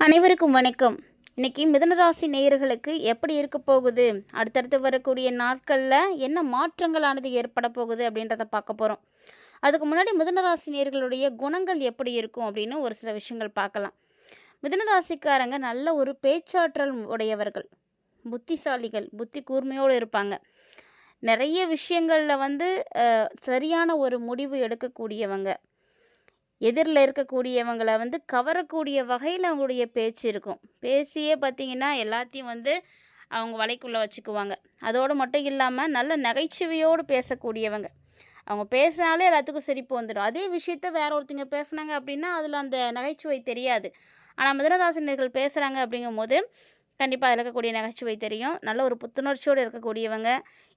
அனைவருக்கும் வணக்கம். இன்னைக்கு மிதுனராசி நேயர்களுக்கு எப்படி இருக்க போகுது, அடுத்தடுத்து வரக்கூடிய நாட்களில் என்ன மாற்றங்களானது ஏற்பட போகுது அப்படின்றத பார்க்க போகிறோம். அதுக்கு முன்னாடி மிதுனராசி நேயர்களுடைய குணங்கள் எப்படி இருக்கும் அப்படின்னு ஒரு சில விஷயங்கள் பார்க்கலாம். மிதுனராசிக்காரங்க நல்ல ஒரு பேச்சாற்றல் உடையவர்கள், புத்திசாலிகள், புத்தி கூர்மையோடு இருப்பாங்க. நிறைய விஷயங்களில் சரியான ஒரு முடிவு எடுக்கக்கூடியவங்க. எதிரில் இருக்கக்கூடியவங்கள கவரக்கூடிய வகையில் அவங்களுடைய பேச்சு இருக்கும். பேசியே பார்த்திங்கன்னா எல்லாத்தையும் அவங்க வலைக்குள்ளே வச்சுக்குவாங்க. அதோடு மட்டும் இல்லாமல் நல்ல நகைச்சுவையோடு பேசக்கூடியவங்க. அவங்க பேசினாலே எல்லாத்துக்கும் சிரிப்பு வந்துடும். அதே விஷயத்த வேற ஒருத்தங்க பேசுனாங்க அப்படின்னா அதில் அந்த நகைச்சுவை தெரியாது. ஆனால் மிதுனராசினியர்கள் பேசுகிறாங்க அப்படிங்கும்போது கண்டிப்பாக அதில் இருக்கக்கூடிய நகைச்சுவை தெரியும். நல்ல ஒரு புத்துணர்ச்சியோடு இருக்கக்கூடியவங்க.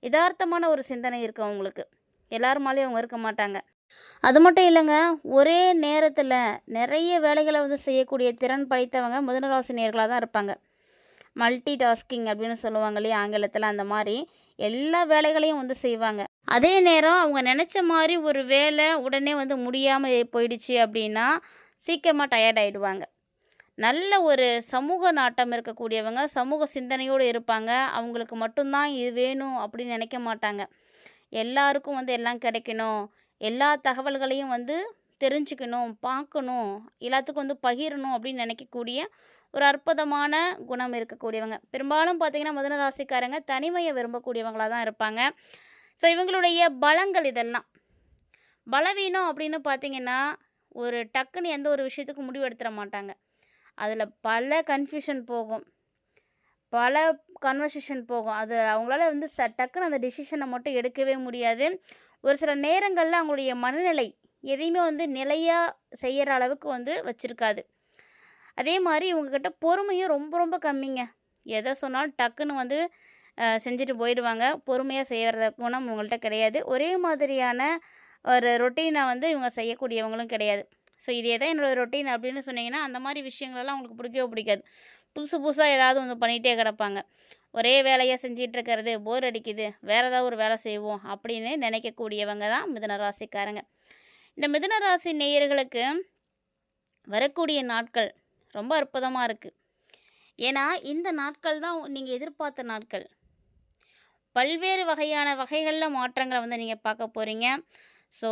யதார்த்தமான ஒரு சிந்தனை இருக்குது அவங்களுக்கு. எல்லாருமாலேயும் அவங்க இருக்க மாட்டாங்க. அது மட்டும் இல்லைங்க, ஒரே நேரத்தில் நிறைய வேலைகளை செய்யக்கூடிய திறன் படைத்தவங்க மிதுனராசி நேயர்களாக தான் இருப்பாங்க. மல்டி டாஸ்கிங் அப்படின்னு சொல்லுவாங்க இல்லையா ஆங்கிலத்தில், அந்த மாதிரி எல்லா வேலைகளையும் செய்வாங்க. அதே நேரம் அவங்க நினச்ச மாதிரி ஒரு வேலை உடனே முடியாமல் போயிடுச்சு அப்படின்னா சீக்கிரமாக டயர்ட் ஆகிடுவாங்க. நல்ல ஒரு சமூக நாட்டம் இருக்கக்கூடியவங்க, சமூக சிந்தனையோடு இருப்பாங்க. அவங்களுக்கு மட்டும்தான் இது வேணும் அப்படின்னு நினைக்க மாட்டாங்க. எல்லாருக்கும் எல்லாம் கிடைக்கணும், எல்லா தகவல்களையும் தெரிஞ்சுக்கணும், பார்க்கணும், எல்லாத்துக்கும் பகிரணும் அப்படின்னு நினைக்கக்கூடிய ஒரு அற்புதமான குணம் இருக்கக்கூடியவங்க. பெரும்பாலும் பார்த்திங்கன்னா மிதுன ராசிக்காரங்க தனிமையை விரும்பக்கூடியவங்களாக தான் இருப்பாங்க. ஸோ இவங்களுடைய பலங்கள் இதெல்லாம். பலவீனம் அப்படின்னு பார்த்திங்கன்னா ஒரு டக்குன்னு எந்த ஒரு விஷயத்துக்கும் முடிவு எடுத்துட மாட்டாங்க. அதில் பல கன்ஃபியூஷன் போகும், பல கன்வர்சேஷன் போகும். அது அவங்களால டக்குன்னு அந்த டிசிஷனை மட்டும் எடுக்கவே முடியாது. ஒரு சில நேரங்களில் அவங்களுடைய மனநிலை எதையுமே நிலையாக செய்கிற அளவுக்கு வச்சுருக்காது. அதே மாதிரி இவங்கக்கிட்ட பொறுமையும் ரொம்ப ரொம்ப கம்மிங்க. எதை சொன்னாலும் டக்குன்னு செஞ்சுட்டு போயிடுவாங்க. பொறுமையாக செய்கிற குணம் இவங்கள்ட்ட கிடையாது. ஒரே மாதிரியான ஒரு ரொட்டீனை இவங்க செய்யக்கூடியவங்களும் கிடையாது. ஸோ இதே தான் என்னோடய ரொட்டீன் அப்படின்னு சொன்னீங்கன்னா அந்த மாதிரி விஷயங்களெல்லாம் அவங்களுக்கு பிடிக்கவே பிடிக்காது. புதுசு புதுசாக ஏதாவது பண்ணிகிட்டே கிடப்பாங்க. ஒரே வேலையாக செஞ்சிட்ருக்கிறது போர் அடிக்குது, வேறு ஏதாவது ஒரு வேலை செய்வோம் அப்படின்னு நினைக்கக்கூடியவங்க தான் மிதுனராசிக்காரங்க. இந்த மிதுனராசி நேயர்களுக்கு வரக்கூடிய நாட்கள் ரொம்ப அற்புதமாக இருக்குது. ஏன்னா இந்த நாட்கள் தான் நீங்கள் எதிர்பார்த்த நாட்கள். பல்வேறு வகைகளில் மாற்றங்களை நீங்கள் பார்க்க போகிறீங்க. ஸோ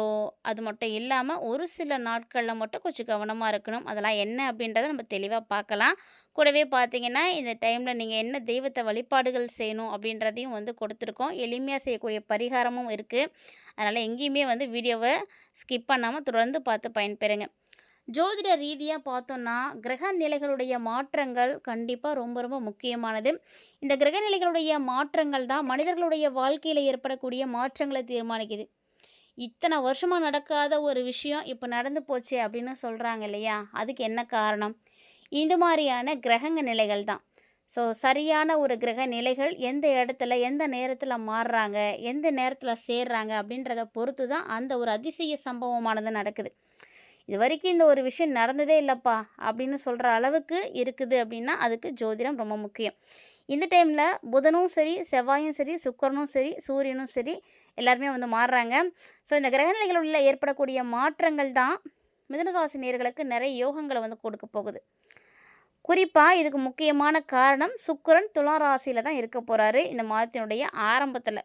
அது மட்டும் இல்லாமல் ஒரு சில நாட்களில் மட்டும் கொஞ்சம் கவனமாக இருக்கணும். அதெல்லாம் என்ன அப்படின்றத நம்ம தெளிவாக பார்க்கலாம். கூடவே பார்த்திங்கன்னா இந்த டைமில் நீங்கள் என்ன தெய்வத்தை வழிபாடுகள் செய்யணும் அப்படின்றதையும் கொடுத்துருக்கோம். எளிமையாக செய்யக்கூடிய பரிகாரமும் இருக்குது. அதனால் எங்கேயுமே வீடியோவை ஸ்கிப் பண்ணாமல் தொடர்ந்து பார்த்து பயன்பெறுங்க. ஜோதிட ரீதியாக பார்த்தோன்னா கிரக நிலைகளுடைய மாற்றங்கள் கண்டிப்பாக ரொம்ப ரொம்ப முக்கியமானது. இந்த கிரக நிலைகளுடைய மாற்றங்கள் தான் மனிதர்களுடைய வாழ்க்கையில் ஏற்படக்கூடிய மாற்றங்களை தீர்மானிக்குது. இத்தனை வருஷமாக நடக்காத ஒரு விஷயம் இப்போ நடந்து போச்சு அப்படின்னு சொல்கிறாங்க இல்லையா, அதுக்கு என்ன காரணம்? இந்த மாதிரியான கிரகங்க நிலைகள் தான். ஸோ சரியான ஒரு கிரக நிலைகள் எந்த இடத்துல எந்த நேரத்தில் மாறுறாங்க, எந்த நேரத்தில் சேர்றாங்க அப்படின்றத பொறுத்து தான் அந்த ஒரு அதிசய சம்பவமானது நடக்குது. இது வரைக்கும் இந்த ஒரு விஷயம் நடந்ததே இல்லைப்பா அப்படின்னு சொல்கிற அளவுக்கு இருக்குது அப்படின்னா அதுக்கு ஜோதிடம் ரொம்ப முக்கியம். இந்த டைமில் புதனும் சரி, செவ்வாயும் சரி, சுக்கிரனும் சரி, சூரியனும் சரி எல்லாருமே மாறுறாங்க. ஸோ இந்த கிரகநிலைகளில் ஏற்படக்கூடிய மாற்றங்கள் தான் மிதுனராசி நேயர்களுக்கு நிறைய யோகங்களை கொடுக்க போகுது. குறிப்பாக இதுக்கு முக்கியமான காரணம் சுக்கிரன் துலாம் ராசியில் தான் இருக்க போகிறாரு இந்த மாதத்தினுடைய ஆரம்பத்தில்.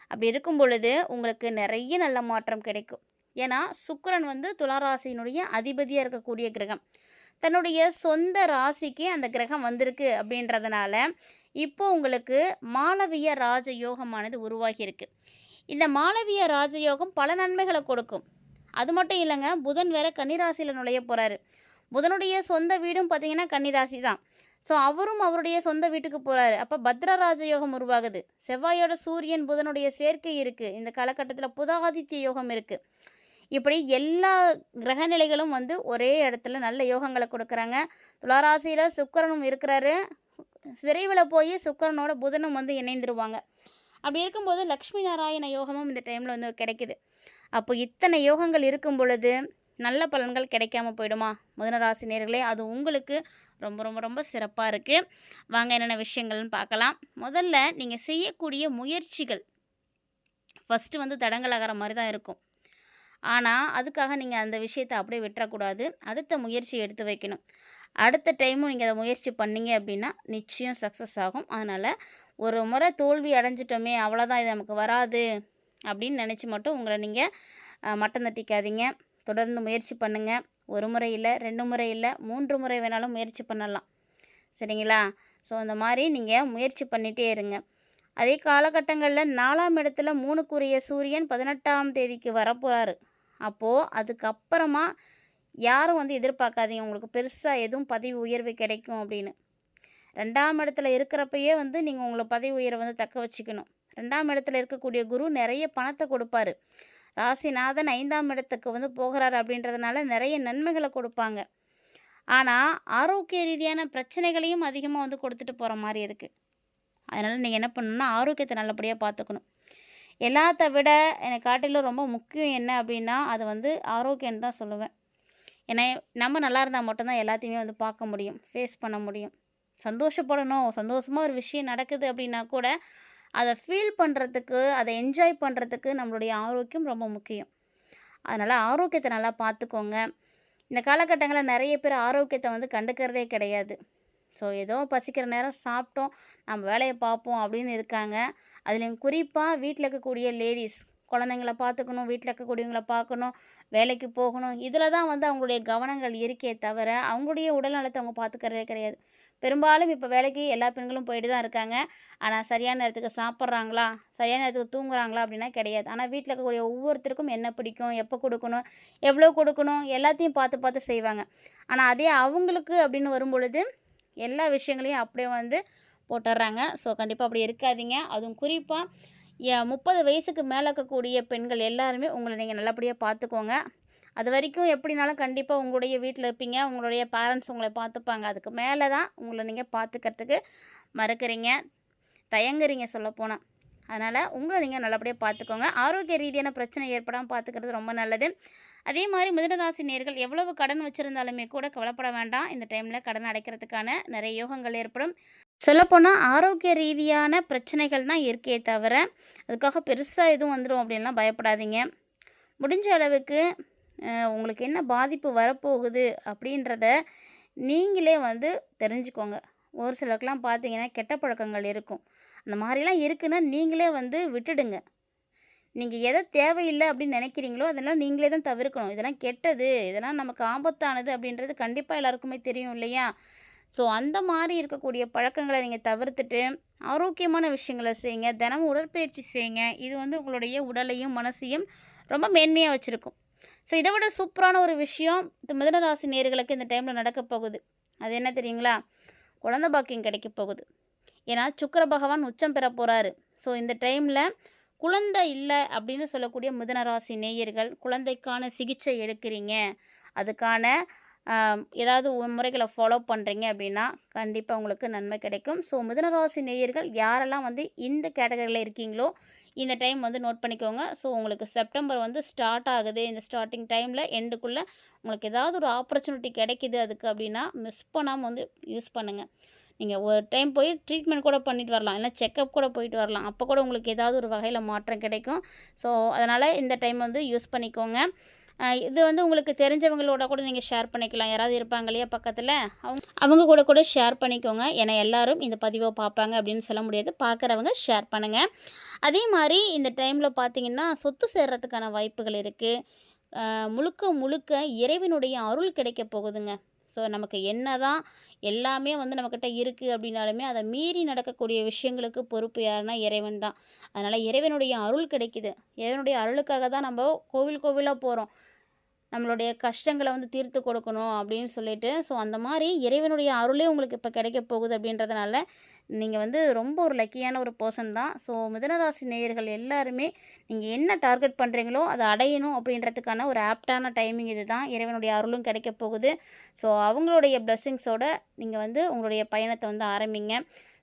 அப்படி இருக்கும் பொழுது உங்களுக்கு நிறைய நல்ல மாற்றம் கிடைக்கும். ஏன்னா சுக்கிரன் துளாராசியினுடைய அதிபதியாக இருக்கக்கூடிய கிரகம். தன்னுடைய சொந்த ராசிக்கு அந்த கிரகம் வந்திருக்கு அப்படின்றதுனால இப்போ உங்களுக்கு மாளவிய ராஜயோகமானது உருவாகியிருக்கு. இந்த மாளவிய ராஜயோகம் பல நன்மைகளை கொடுக்கும். அது மட்டும் இல்லைங்க, புதன் வேற கன்னிராசியில் நுழைய போகிறாரு. புதனுடைய சொந்த வீடும் பார்த்திங்கன்னா கன்னிராசி தான். ஸோ அவரும் அவருடைய சொந்த வீட்டுக்கு போகிறாரு. அப்போ பத்ர ராஜயோகம் உருவாகுது. செவ்வாயோட சூரியன் புதனுடைய சேர்க்கை இருக்குது. இந்த காலகட்டத்தில் புதாதித்ய யோகம் இருக்குது. இப்படி எல்லா கிரகநிலைகளும் ஒரே இடத்துல நல்ல யோகங்களை கொடுக்குறாங்க. துளாராசியில் சுக்கிரனும் இருக்கிறாரு. விரைவில் போய் சுக்கிரனோட புதனும் இணைந்துருவாங்க. அப்படி இருக்கும்போது லக்ஷ்மி நாராயண யோகமும் இந்த டைமில் கிடைக்குது. அப்போ இத்தனை யோகங்கள் இருக்கும் பொழுது நல்ல பலன்கள் கிடைக்காம போயிடுமா மிதுனராசி நேயர்களே? அது உங்களுக்கு ரொம்ப ரொம்ப ரொம்ப சிறப்பாக இருக்குது. வாங்க என்னென்ன விஷயங்கள்னு பார்க்கலாம். முதல்ல நீங்கள் செய்யக்கூடிய முயற்சிகள் ஃபஸ்ட்டு தடங்கலாகிற மாதிரி தான் இருக்கும். ஆனால் அதுக்காக நீங்கள் அந்த விஷயத்தை அப்படியே விட்டுறக்கூடாது. அடுத்த முயற்சி எடுத்து வைக்கணும். அடுத்த டைமும் நீங்கள் அதை முயற்சி பண்ணீங்க அப்படின்னா நிச்சயம் சக்ஸஸ் ஆகும். அதனால் ஒரு முறை தோல்வி அடைஞ்சிட்டோமே அவ்வளோதான், இது நமக்கு வராது அப்படின்னு நினச்சி மட்டும் உங்களை நீங்கள் மட்டம் தட்டிக்காதீங்க. தொடர்ந்து முயற்சி பண்ணுங்கள். ஒரு முறை இல்லை, 2 முறை இல்லை, 3 முறை வேணாலும் முயற்சி பண்ணலாம். சரிங்களா? ஸோ அந்த மாதிரி நீங்கள் முயற்சி பண்ணிகிட்டே இருங்க. அதே காலகட்டங்களில் 4ஆம் இடத்துல 3க்குரிய சூரியன் 18ஆம் தேதிக்கு வரப்போகிறாரு. அப்போது அதுக்கப்புறமா யாரும் வந்து எதிர்பார்க்காதீங்க உங்களுக்கு பெருசாக எதுவும் பதவி உயர்வு கிடைக்கும் அப்படின்னு. 2ஆம் இடத்துல இருக்கிறப்பயே வந்து நீங்கள் உங்களை பதவி உயர்வை வந்து தக்க வச்சுக்கணும். 2ஆம் இடத்துல இருக்கக்கூடிய குரு நிறைய பணத்தை கொடுப்பாரு. ராசிநாதன் 5ஆம் இடத்துக்கு வந்து போகிறாரு அப்படின்றதுனால நிறைய நன்மைகளை கொடுப்பாங்க. ஆனால் ஆரோக்கிய ரீதியான பிரச்சனைகளையும் அதிகமாக வந்து கொடுத்துட்டு போகிற மாதிரி இருக்குது. அதனால் நீங்கள் என்ன பண்ணணும்னா ஆரோக்கியத்தை நல்லபடியாக பார்த்துக்கணும். எல்லாத்த விட எனக்கு காட்டிலும் ரொம்ப முக்கியம் என்ன அப்படின்னா அது வந்து ஆரோக்கியம்னு தான் சொல்லுவேன். ஏன்னா நம்ம நல்லா இருந்தால் மட்டும்தான் எல்லாத்தையுமே வந்து பார்க்க முடியும், ஃபேஸ் பண்ண முடியும். சந்தோஷப்படணும், சந்தோஷமாக ஒரு விஷயம் நடக்குது அப்படின்னா கூட அதை ஃபீல் பண்ணுறதுக்கு, அதை என்ஜாய் பண்ணுறதுக்கு நம்மளுடைய ஆரோக்கியம் ரொம்ப முக்கியம். அதனால் ஆரோக்கியத்தை நல்லா பார்த்துக்கோங்க. இந்த காலகட்டங்களில் நிறைய பேர் ஆரோக்கியத்தை வந்து கண்டுக்கிறதே கிடையாது. ஸோ ஏதோ பசிக்கிற நேரம் சாப்பிட்டோம், நம்ம வேலையை பார்ப்போம் அப்படின்னு இருக்காங்க. அதுலேயும் குறிப்பாக வீட்டில் இருக்கக்கூடிய லேடிஸ் குழந்தைங்கள பார்த்துக்கணும், வீட்டில் இருக்கக்கூடியவங்கள பார்க்கணும், வேலைக்கு போகணும், இதில் தான் வந்து அவங்களுடைய கவனங்கள் இருக்கே தவிர அவங்களுடைய உடல் நலத்தை அவங்க பார்த்துக்கிறதே கிடையாது. பெரும்பாலும் இப்போ வேலைக்கு எல்லா பெண்களும் போயிட்டு தான் இருக்காங்க. ஆனால் சரியான நேரத்துக்கு சாப்பிட்றாங்களா, சரியான நேரத்துக்கு தூங்குறாங்களா அப்படின்னா கிடையாது. ஆனால் வீட்டில் இருக்கக்கூடிய ஒவ்வொருத்தருக்கும் என்ன பிடிக்கும், எப்போ கொடுக்கணும், எவ்வளோ கொடுக்கணும், எல்லாத்தையும் பார்த்து பார்த்து செய்வாங்க. ஆனால் அதே அவங்களுக்கு அப்படின்னு வரும்பொழுது எல்லா விஷயங்களையும் அப்படியே வந்து போட்டுடுறாங்க. ஸோ கண்டிப்பாக அப்படி இருக்காதீங்க. அதுவும் குறிப்பாக 30 வயசுக்கு மேலே இருக்கக்கூடிய பெண்கள் எல்லாருமே உங்களை நீங்கள் நல்லபடியாக பார்த்துக்கோங்க. அது வரைக்கும் எப்படினாலும் கண்டிப்பாக உங்களுடைய வீட்டில் இருப்பீங்க, உங்களுடைய பேரண்ட்ஸ் உங்களை பார்த்துப்பாங்க. அதுக்கு மேலே தான் உங்களை நீங்கள் பார்த்துக்கிறதுக்கு மறுக்கிறீங்க, தயங்குறீங்க சொல்லப்போனால். அதனால் உங்களை நீங்கள் நல்லபடியாக பார்த்துக்கோங்க. ஆரோக்கிய ரீதியான பிரச்சனை ஏற்படாமல் பார்த்துக்கிறது ரொம்ப நல்லது. அதே மாதிரி மிதுனராசி நேயர்கள் எவ்வளவு கடன் வச்சுருந்தாலுமே கூட கவலைப்பட வேண்டாம். இந்த டைமில் கடன் அடைக்கிறதுக்கான நிறைய யோகங்கள் ஏற்படும். சொல்லப்போனால் ஆரோக்கிய ரீதியான பிரச்சனைகள் தான் இருக்கே தவிர அதுக்காக பெருசாக எதுவும் வந்துடும் அப்படின்லாம் பயப்படாதீங்க. முடிஞ்ச அளவுக்கு உங்களுக்கு என்ன பாதிப்பு வரப்போகுது அப்படின்றத நீங்களே வந்து தெரிஞ்சுக்கோங்க. ஒரு சிலருக்கெலாம் பார்த்தீங்கன்னா கெட்ட பழக்கங்கள் இருக்கும். அந்த மாதிரிலாம் இருக்குன்னா நீங்களே வந்து விட்டுடுங்க. நீங்கள் எதை தேவையில்லை அப்படின்னு நினைக்கிறீங்களோ அதெல்லாம் நீங்களே தான் தவிர்க்கணும். இதெல்லாம் கெட்டது, இதெல்லாம் நமக்கு ஆபத்தானது அப்படின்றது கண்டிப்பாக எல்லாருக்குமே தெரியும் இல்லையா? ஸோ அந்த மாதிரி இருக்கக்கூடிய பழக்கங்களை நீங்கள் தவிர்த்துட்டு ஆரோக்கியமான விஷயங்களை செய்யுங்க. தினமும் உடற்பயிற்சி செய்யுங்க. இது வந்து உங்களுடைய உடலையும் மனசையும் ரொம்ப மேன்மையாக வச்சுருக்கும். ஸோ இதை விட சூப்பரான ஒரு விஷயம் மிதுனராசி நேயர்களுக்கு இந்த டைமில் நடக்க போகுது. அது என்ன தெரியுங்களா? குழந்தை பாக்கியம் கிடைக்க போகுது. ஏன்னா சுக்கிர பகவான் உச்சம் பெற போகிறாரு. ஸோ இந்த டைமில் குழந்தை இல்லை அப்படின்னு சொல்லக்கூடிய மிதுனராசி நேயர்கள் குழந்தைக்கான சிகிச்சை எடுக்கிறீங்க, அதுக்கான ஏதாவது முறைகளை ஃபாலோ பண்ணுறீங்க அப்படின்னா கண்டிப்பாக உங்களுக்கு நன்மை கிடைக்கும். ஸோ மிதுனராசி நேயர்கள் யாரெல்லாம் வந்து இந்த கேட்டகரியில் இருக்கீங்களோ இந்த டைம் வந்து நோட் பண்ணிக்கோங்க. ஸோ உங்களுக்கு செப்டம்பர் வந்து ஸ்டார்ட் ஆகுது. இந்த ஸ்டார்டிங் டைமில் எண்டுக்குள்ளே உங்களுக்கு ஏதாவது ஒரு ஆப்பர்ச்சுனிட்டி கிடைக்கிது அதுக்கு அப்படின்னா மிஸ் பண்ணாமல் வந்து யூஸ் பண்ணுங்கள். நீங்கள் ஒரு டைம் போய் ட்ரீட்மெண்ட் கூட பண்ணிட்டு வரலாம், இல்லை செக்கப் கூட போயிட்டு வரலாம். அப்போ கூட உங்களுக்கு ஏதாவது ஒரு வகையில் மாற்றம் கிடைக்கும். ஸோ அதனால் இந்த டைம் வந்து யூஸ் பண்ணிக்கோங்க. இது வந்து உங்களுக்கு தெரிஞ்சவங்களோட கூட நீங்கள் ஷேர் பண்ணிக்கலாம். யாராவது இருப்பாங்க இல்லையா பக்கத்தில், அவங்க கூட கூட ஷேர் பண்ணிக்கோங்க. ஏன்னா எல்லாரும் இந்த பதிவை பார்ப்பாங்க அப்படின்னு சொல்ல முடியாது. பார்க்குறவங்க ஷேர் பண்ணுங்கள். அதே மாதிரி இந்த டைமில் பார்த்தீங்கன்னா சொத்து சேர்றதுக்கான வாய்ப்புகள் இருக்குது. முழுக்க முழுக்க இறைவனுடைய அருள் கிடைக்க போகுதுங்க. ஸோ நமக்கு என்ன தான் எல்லாமே வந்து நம்மக்கிட்ட இருக்குது அப்படின்னாலுமே அதை மீறி நடக்கக்கூடிய விஷயங்களுக்கு பொறுப்பு யாருன்னா இறைவன் தான். அதனால் இறைவனுடைய அருள் கிடைக்குது. இறைவனுடைய அருளுக்காக தான் நம்ம கோவில் கோவிலாக போகிறோம், நம்மளுடைய கஷ்டங்களை வந்து தீர்த்து கொடுக்கணும் அப்படின்னு சொல்லிட்டு. ஸோ அந்த மாதிரி இறைவனுடைய அருளே உங்களுக்கு இப்போ கிடைக்க போகுது அப்படின்றதுனால நீங்கள் வந்து ரொம்ப ஒரு லக்கியான ஒரு பர்சன் தான். ஸோ மிதுனராசி நேயர்கள் எல்லாருமே நீங்கள் என்ன டார்கெட் பண்ணுறீங்களோ அதை அடையணும் அப்படின்றதுக்கான ஒரு ஆப்டான டைமிங் இது தான். இறைவனுடைய அருளும் கிடைக்க போகுது. ஸோ அவங்களுடைய பிளெஸ்ஸிங்ஸோடு நீங்கள் வந்து உங்களுடைய பயணத்தை வந்து ஆரம்பிங்க.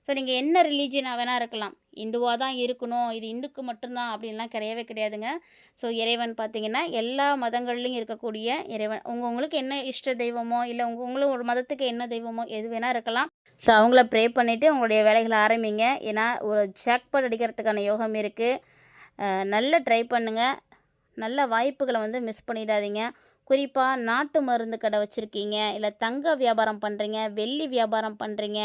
ஸோ நீங்கள் என்ன ரிலீஜியனாக வேணால் இருக்கலாம், இந்துவாக தான் இருக்கணும், இது இந்துக்கு மட்டும்தான் அப்படின்லாம் கிடையவே கிடையாதுங்க. ஸோ இறைவன் பார்த்திங்கன்னா எல்லா மதங்கள்லையும் இருக்கக்கூடிய இறைவன் உங்களுக்கு என்ன இஷ்ட தெய்வமோ இல்லை உங்களும் ஒரு மதத்துக்கு என்ன தெய்வமோ எது வேணால் இருக்கலாம். ஸோ அவங்கள ப்ரே பண்ணிவிட்டு உங்களுடைய வேலைகளை ஆரம்பிங்க. ஏன்னா ஒரு ஜாக்பாட் அடிக்கிறதுக்கான யோகம் இருக்குது. நல்ல ட்ரை பண்ணுங்கள். நல்ல வாய்ப்புகளை வந்து மிஸ் பண்ணிடாதீங்க. குறிப்பாக நாட்டு மருந்து கடை வச்சுருக்கீங்க, இல்லை தங்க வியாபாரம் பண்ணுறீங்க, வெள்ளி வியாபாரம் பண்ணுறீங்க,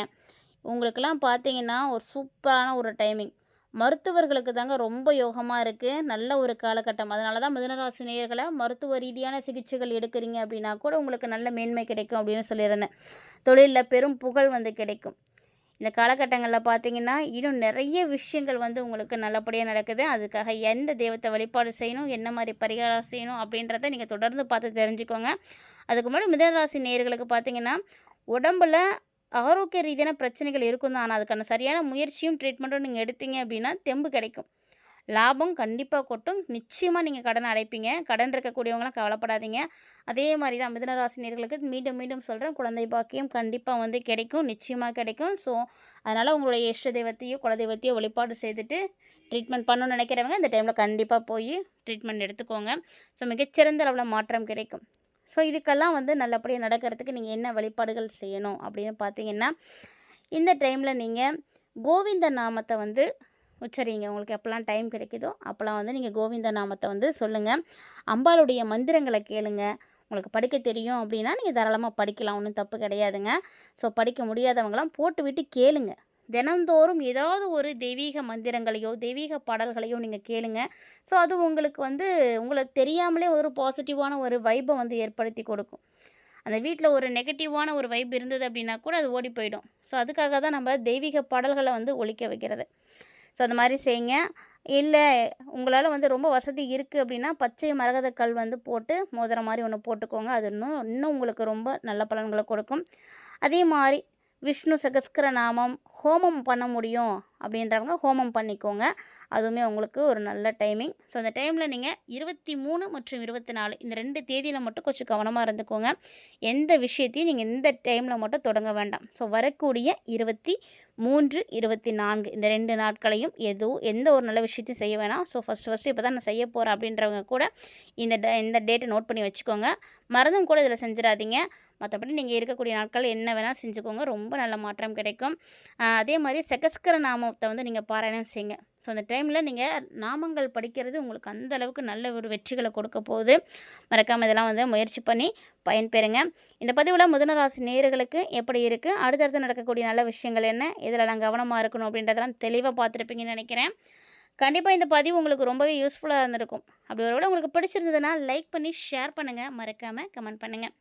உங்களுக்கெல்லாம் பார்த்தீங்கன்னா ஒரு சூப்பரான ஒரு டைமிங். மருத்துவர்களுக்கு தாங்க ரொம்ப யோகமாக இருக்குது. நல்ல ஒரு காலகட்டம். அதனால தான் மிதுனராசி நேயர்கள மருத்துவ ரீதியான சிகிச்சைகள் எடுக்கிறீங்க அப்படின்னா கூட உங்களுக்கு நல்ல மேன்மை கிடைக்கும் அப்படின்னு சொல்லியிருந்தேன். தொழிலில் பெரும் புகழ் வந்து கிடைக்கும். இந்த காலகட்டங்களில் பார்த்தீங்கன்னா, இன்னும் நிறைய விஷயங்கள் வந்து உங்களுக்கு நல்லபடியாக நடக்குது. அதுக்காக எந்த தெய்வத்தை வழிபாடு செய்யணும், என்ன மாதிரி பரிகாரம் செய்யணும் அப்படின்றத நீங்கள் தொடர்ந்து பார்த்து தெரிஞ்சுக்கோங்க. அதுக்கு முன்னாடி மிதனராசி நேயர்களுக்கு பார்த்தீங்கன்னா, உடம்புல ஆரோக்கிய ரீதியான பிரச்சனைகள் இருக்கும் தான். ஆனால் அதுக்கான சரியான முயற்சியும், ட்ரீட்மெண்ட்டும் நீங்கள் எடுத்தீங்க அப்படின்னா தெம்பு கிடைக்கும். லாபம் கண்டிப்பாக கொட்டும். நிச்சயமாக நீங்கள் கடனை அடைப்பீங்க. கடன் இருக்கக்கூடியவங்களாம் கவலைப்படாதீங்க. அதே மாதிரி தான் மிதுன ராசினியர்களுக்கு மீண்டும் மீண்டும் சொல்கிறேன், குழந்தை பாக்கியம் கண்டிப்பாக வந்து கிடைக்கும். நிச்சயமாக கிடைக்கும். ஸோ அதனால் உங்களுடைய இஷ்ட தெய்வத்தையோ குலதெய்வத்தையோ வழிபாடு செய்துட்டு ட்ரீட்மெண்ட் பண்ணணும்னு நினைக்கிறவங்க இந்த டைமில் கண்டிப்பாக போய் ட்ரீட்மெண்ட் எடுத்துக்கோங்க. ஸோ மிகச்சிறந்த அளவில் மாற்றம் கிடைக்கும். ஸோ இதுக்கெல்லாம் வந்து நல்லபடியாக நடக்கிறதுக்கு நீங்கள் என்ன வழிபாடுகள் செய்யணும் அப்படின்னு பார்த்தீங்கன்னா, இந்த டைமில் நீங்கள் கோவிந்த நாமத்தை வந்து உச்சரிங்க. உங்களுக்கு எப்போல்லாம் டைம் கிடைக்குதோ அப்போல்லாம் வந்து நீங்கள் கோவிந்த நாமத்தை வந்து சொல்லுங்கள். அம்பாளுடைய மந்திரங்களை கேளுங்க. உங்களுக்கு படிக்க தெரியும் அப்படின்னா நீங்கள் தாராளமாக படிக்கலாம், ஒன்றும் தப்பு கிடையாதுங்க. ஸோ படிக்க முடியாதவங்களாம் போட்டு விட்டு கேளுங்க. தினந்தோறும் ஏதாவது ஒரு தெய்வீக மந்திரங்களையோ தெய்வீக பாடல்களையோ நீங்கள் கேளுங்க. ஸோ அது உங்களுக்கு வந்து உங்களுக்கு தெரியாமலே ஒரு பாசிட்டிவான ஒரு வைப்பை வந்து ஏற்படுத்தி கொடுக்கும். அந்த வீட்டில் ஒரு நெகட்டிவான ஒரு வைப் இருந்தது அப்படின்னா கூட அது ஓடி போயிடும். ஸோ அதுக்காக தான் நம்ம தெய்வீக பாடல்களை வந்து ஒலிக்க வைக்கிறது. ஸோ அந்த மாதிரி செய்யுங்க. இல்லை உங்களால் வந்து ரொம்ப வசதி இருக்குது அப்படின்னா பச்சை மரகத கல் வந்து போட்டு மோதிரம் மாதிரி ஒன்று போட்டுக்கோங்க. அது இன்னும் இன்னும் உங்களுக்கு ரொம்ப நல்ல பலன்களை கொடுக்கும். அதே மாதிரி விஷ்ணு சகஸ்கர நாமம் ஹோமம் பண்ண முடியும் அப்படின்றவங்க ஹோமம் பண்ணிக்கோங்க. அதுவுமே உங்களுக்கு ஒரு நல்ல டைமிங். ஸோ அந்த டைமில் நீங்கள் 23 மற்றும் 24 இந்த 2 தேதியில் மட்டும் கொஞ்சம் கவனமாக இருந்துக்கோங்க. எந்த விஷயத்தையும் நீங்கள் இந்த டைமில் மட்டும் தொடங்க வேண்டாம். ஸோ வரக்கூடிய 23, 24 இந்த 2 நாட்களையும் எந்த ஒரு நல்ல விஷயத்தையும் செய்ய வேணாம். ஸோ ஃபஸ்ட்டு இப்போ தான் நான் செய்ய போகிறேன் அப்படின்றவங்க கூட இந்த டேட்டை நோட் பண்ணி வச்சுக்கோங்க. மறந்தும் கூட இதில் செஞ்சிடாதீங்க. மற்றபடி நீங்கள் இருக்கக்கூடிய நாட்கள் என்ன வேணால் செஞ்சுக்கோங்க. ரொம்ப நல்ல மாற்றம் கிடைக்கும். அதே மாதிரி சகஸ்கர நாமத்தை வந்து நீங்கள் பாராயணம் செய்யுங்க. ஸோ அந்த டைமில் நீங்கள் நாமங்கள் படிக்கிறது உங்களுக்கு அந்த அளவுக்கு நல்ல ஒரு வெற்றிகளை கொடுக்க போகுது. மறக்காமல் இதெல்லாம் வந்து முயற்சி பண்ணி பயன்பெறுங்க. இந்த பதிவில் மிதுனராசி நேயர்களுக்கு எப்படி இருக்குது, அடுத்தடுத்து நடக்கக்கூடிய நல்ல விஷயங்கள் என்ன, இதிலெல்லாம் கவனமாக இருக்கணும் அப்படின்றதெல்லாம் தெளிவாக பார்த்துருப்பீங்கன்னு நினைக்கிறேன். கண்டிப்பாக இந்த பதிவு உங்களுக்கு ரொம்பவே யூஸ்ஃபுல்லாக இருந்திருக்கும். அப்படி ஒருவேளை உங்களுக்கு பிடிச்சிருந்ததுன்னா லைக் பண்ணி ஷேர் பண்ணுங்கள். மறக்காமல் கமெண்ட் பண்ணுங்கள்.